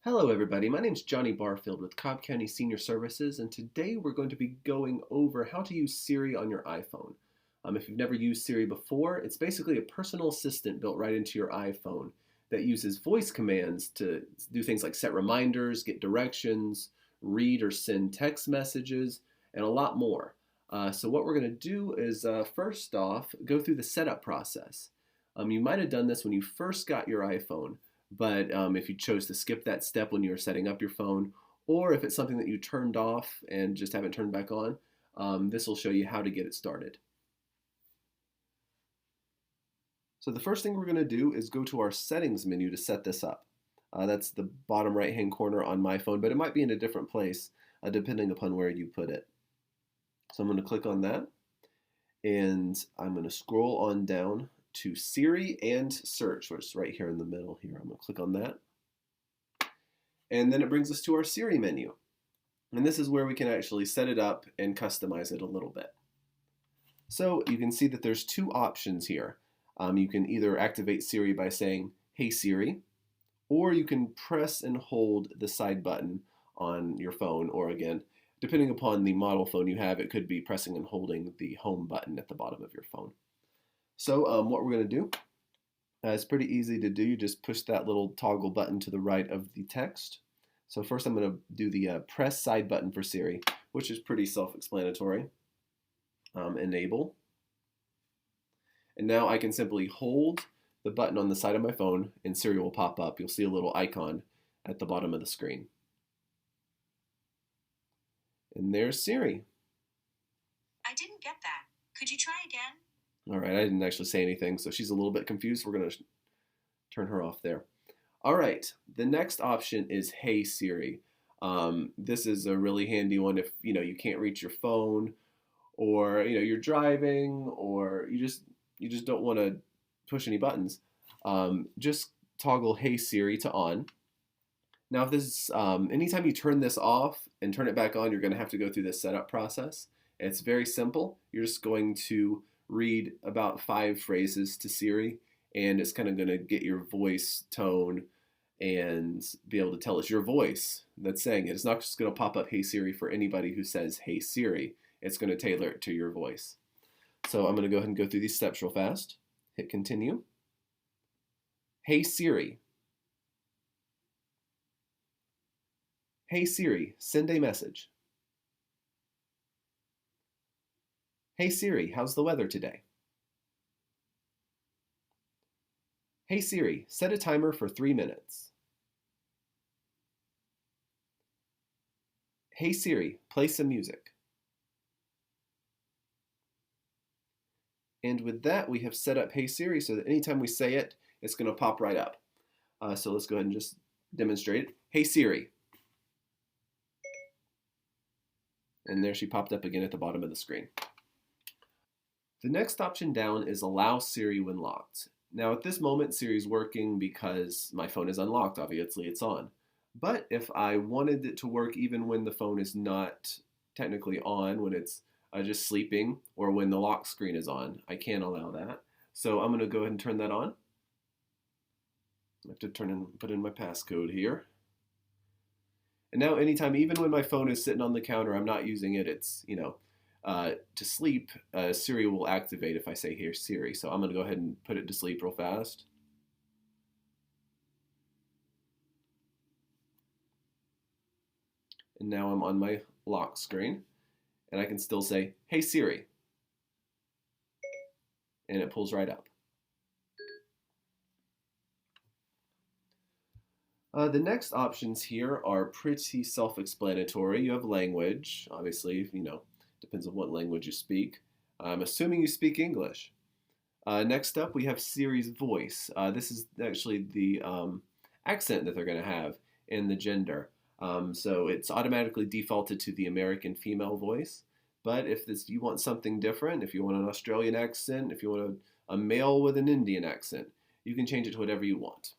Hello everybody, my name is Johnny Barfield with Cobb County Senior Services, and today we're going to be going over how to use Siri on your iPhone. If you've never used Siri before, it's basically a personal assistant built right into your iPhone that uses voice commands to do things like set reminders, get directions, read or send text messages, and a lot more. So what we're going to do is first off, go through the setup process. You might have done this when you first got your iPhone. But if you chose to skip that step when you were setting up your phone, or if it's something that you turned off and just haven't turned back on, this will show you how to get it started. So the first thing we're going to do is go to our settings menu to set this up. That's the bottom right hand corner on my phone, but it might be in a different place depending upon where you put it. So I'm going to click on that, and I'm going to scroll on down to Siri and search, which is right here in the middle here. I'm going to click on that. And then it brings us to our Siri menu. And this is where we can actually set it up and customize it a little bit. So you can see that there's two options here. You can either activate Siri by saying, "Hey Siri," or you can press and hold the side button on your phone, or again, depending upon the model phone you have, it could be pressing and holding the home button at the bottom of your phone. So what we're going to do, it's pretty easy to do. You just push that little toggle button to the right of the text. So first I'm going to do the press side button for Siri, which is pretty self-explanatory. Enable. And now I can simply hold the button on the side of my phone and Siri will pop up. You'll see a little icon at the bottom of the screen. And there's Siri. I didn't get that. Could you try again? All right, I didn't actually say anything, so she's a little bit confused. We're going to turn her off there. All right, the next option is Hey Siri. This is a really handy one if you can't reach your phone, or you're driving, or you just don't want to push any buttons. Just toggle Hey Siri to on. Now, if this anytime you turn this off and turn it back on, you're going to have to go through this setup process. It's very simple. You're just going to read about 5 phrases to Siri, and it's kind of going to get your voice tone and be able to tell it's your voice that's saying it. It's not just going to pop up Hey Siri for anybody who says Hey Siri. It's going to tailor it to your voice. So I'm going to go ahead and go through these steps real fast. Hit continue. Hey Siri. Hey Siri, send a message. Hey Siri, how's the weather today? Hey Siri, set a timer for 3 minutes. Hey Siri, play some music. And with that, we have set up Hey Siri so that anytime we say it, it's going to pop right up. So let's go ahead and just demonstrate it. Hey Siri. And there she popped up again at the bottom of the screen. The next option down is Allow Siri when locked. Now at this moment, Siri's working because my phone is unlocked. Obviously it's on. But if I wanted it to work even when the phone is not technically on, when it's just sleeping, or when the lock screen is on, I can allow that. So I'm going to go ahead and turn that on. I have to put in my passcode here. And now anytime, even when my phone is sitting on the counter, I'm not using it, it's, to sleep, Siri will activate if I say, "Here Siri." So I'm going to go ahead and put it to sleep real fast. And now I'm on my lock screen, and I can still say, "Hey Siri." And it pulls right up. The next options here are pretty self-explanatory. You have language, obviously, depends on what language you speak. I'm assuming you speak English. Next up, we have Siri's voice. This is actually the accent that they're going to have in the gender. So it's automatically defaulted to the American female voice. But if you want something different, if you want an Australian accent, if you want a male with an Indian accent, you can change it to whatever you want.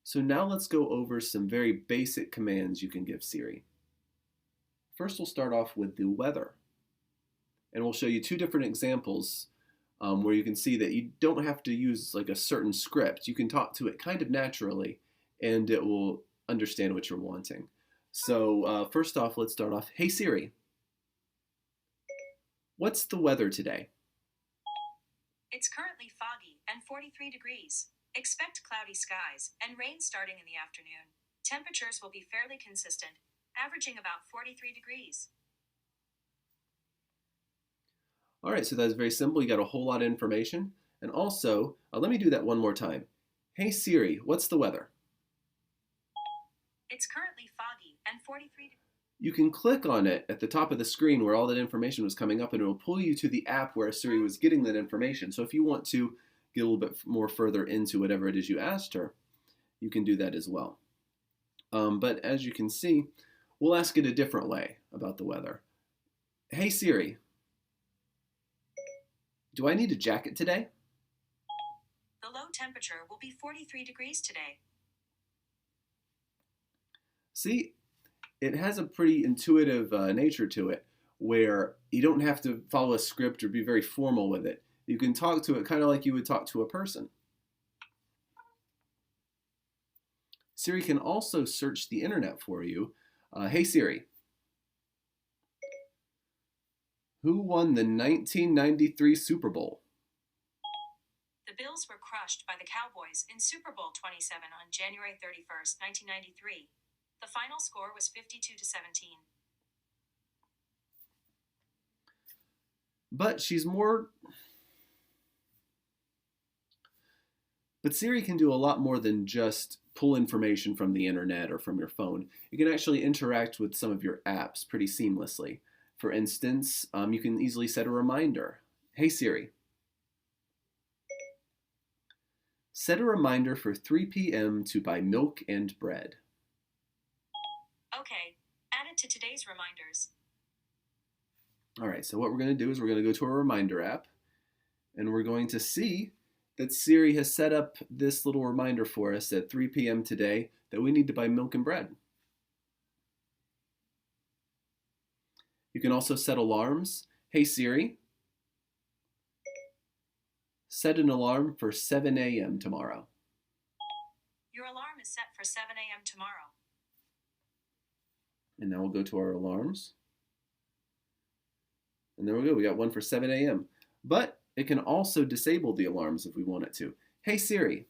So now let's go over some very basic commands you can give Siri. First, we'll start off with the weather. And we'll show you 2 different examples where you can see that you don't have to use like a certain script. You can talk to it kind of naturally, and it will understand what you're wanting. So first off, let's start off. Hey Siri, what's the weather today? It's currently foggy and 43 degrees. Expect cloudy skies and rain starting in the afternoon. Temperatures will be fairly consistent, averaging about 43 degrees. All right, so that's very simple. You got a whole lot of information. And also, let me do that one more time. Hey Siri, what's the weather? It's currently foggy and 43 degrees. You can click on it at the top of the screen where all that information was coming up, and it will pull you to the app where Siri was getting that information. So if you want to get a little bit more further into whatever it is you asked her, you can do that as well. But as you can see, we'll ask it a different way about the weather. Hey Siri, do I need a jacket today? The low temperature will be 43 degrees today. See, it has a pretty intuitive nature to it where you don't have to follow a script or be very formal with it. You can talk to it kind of like you would talk to a person. Siri can also search the internet for you. Hey Siri, who won the 1993 Super Bowl? The Bills were crushed by the Cowboys in Super Bowl 27 on January 31st, 1993. The final score was 52-17. But Siri can do a lot more than just pull information from the internet or from your phone. You can actually interact with some of your apps pretty seamlessly. For instance, you can easily set a reminder. Hey Siri, set a reminder for 3 p.m. to buy milk and bread. Okay, add it to today's reminders. All right, so what we're going to do is we're going to go to our reminder app, and we're going to see that Siri has set up this little reminder for us at 3 p.m. today that we need to buy milk and bread. You can also set alarms. Hey Siri, set an alarm for 7 a.m. tomorrow. Your alarm is set for 7 a.m. tomorrow. And now we'll go to our alarms. And there we go. We got one for 7 a.m. But it can also disable the alarms if we want it to. Hey Siri,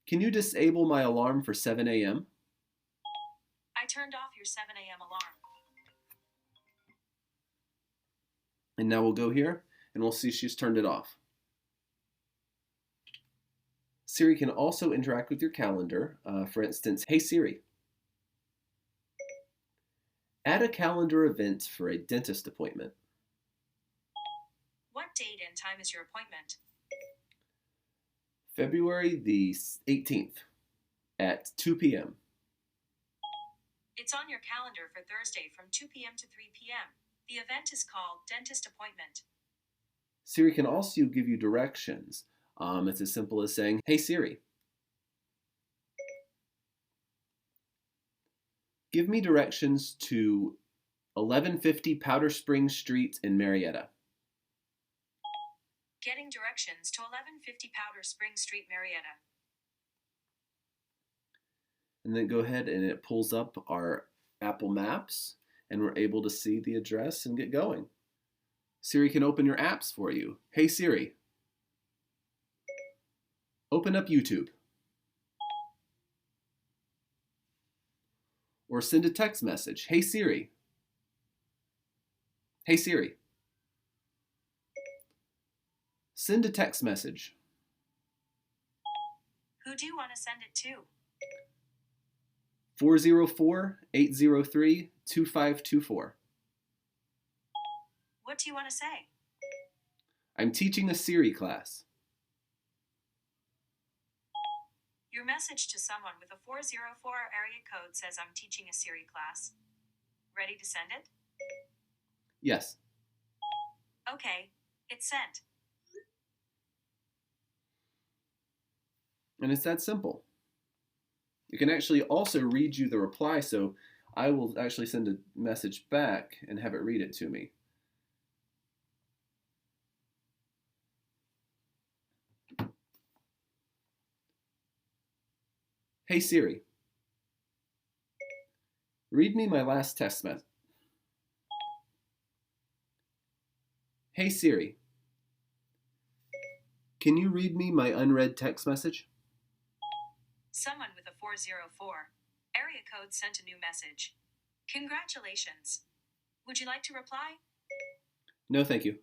can you disable my alarm for 7 a.m.? I turned off your 7 a.m. alarm. And now we'll go here and we'll see she's turned it off. Siri can also interact with your calendar. For instance, hey Siri, add a calendar event for a dentist appointment. What date and time is your appointment? February the 18th at 2 p.m. It's on your calendar for Thursday from 2 p.m. to 3 p.m. The event is called Dentist Appointment. Siri can also give you directions. It's as simple as saying, hey Siri, give me directions to 1150 Powder Springs Street in Marietta. Getting directions to 1150 Powder Springs Street, Marietta. And then go ahead and it pulls up our Apple Maps and we're able to see the address and get going. Siri can open your apps for you. Hey Siri, open up YouTube. Or send a text message. Hey Siri. Hey Siri. Send a text message. Who do you want to send it to? 404-803-2524. What do you want to say? I'm teaching a Siri class. Your message to someone with a 404 area code says I'm teaching a Siri class. Ready to send it? Yes. Okay, it's sent. And it's that simple. It can actually also read you the reply, so I will actually send a message back and have it read it to me. Hey Siri, read me my last text message. Hey Siri, can you read me my unread text message? Someone with a 404 area code sent a new message. Congratulations. Would you like to reply? No, thank you.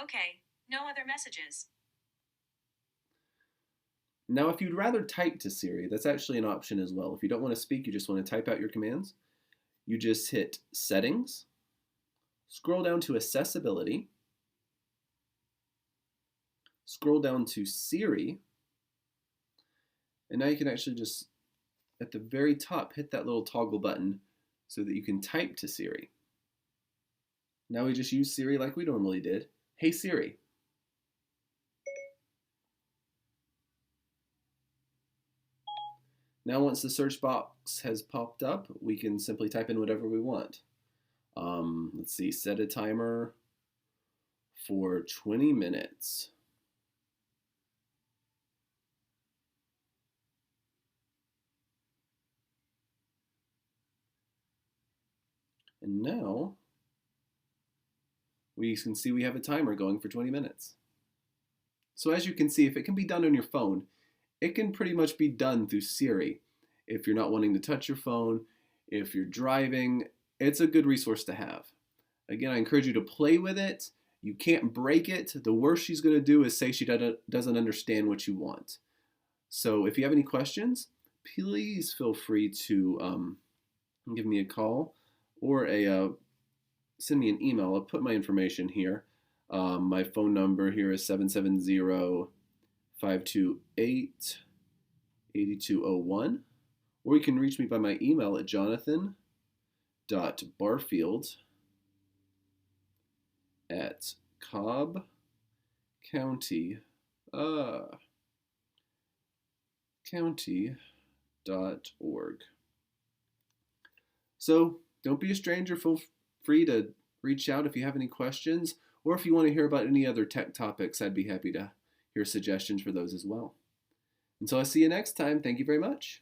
Okay, no other messages. Now, if you'd rather type to Siri, that's actually an option as well. If you don't want to speak, you just want to type out your commands, you just hit Settings, scroll down to Accessibility, scroll down to Siri, and now you can actually just, at the very top, hit that little toggle button so that you can type to Siri. Now we just use Siri like we normally did. Hey Siri. Now once the search box has popped up, we can simply type in whatever we want. Let's see, set a timer for 20 minutes. And now we can see we have a timer going for 20 minutes. So as you can see, if it can be done on your phone, it can pretty much be done through Siri. If you're not wanting to touch your phone, if you're driving, it's a good resource to have. Again, I encourage you to play with it. You can't break it. The worst she's going to do is say she doesn't understand what you want. So if you have any questions, please feel free to give me a call or send me an email. I'll put my information here. My phone number here is 770-528-8201. Or you can reach me by my email at jonathan.barfield@cobb.org. So don't be a stranger. Feel free to reach out if you have any questions, or if you want to hear about any other tech topics, I'd be happy to hear suggestions for those as well. Until I see you next time, thank you very much.